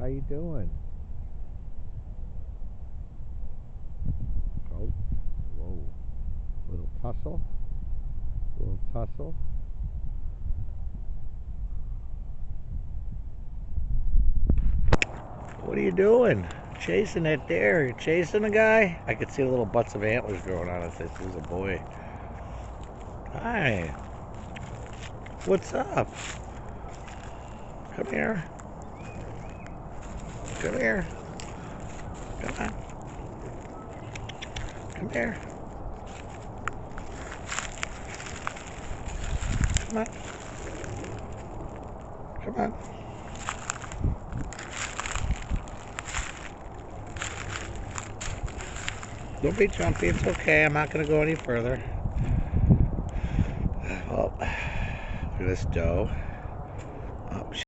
How you doing? Oh, whoa. Little tussle. Little tussle. What are you doing? Chasing that deer. You're chasing a guy? I could see the little butts of antlers growing on it. This is a boy. Hi. What's up? Come here. Come here. Come on. Come here. Come on. Come on. Don't be jumpy. It's okay. I'm not going to go any further. Well, look at this doe.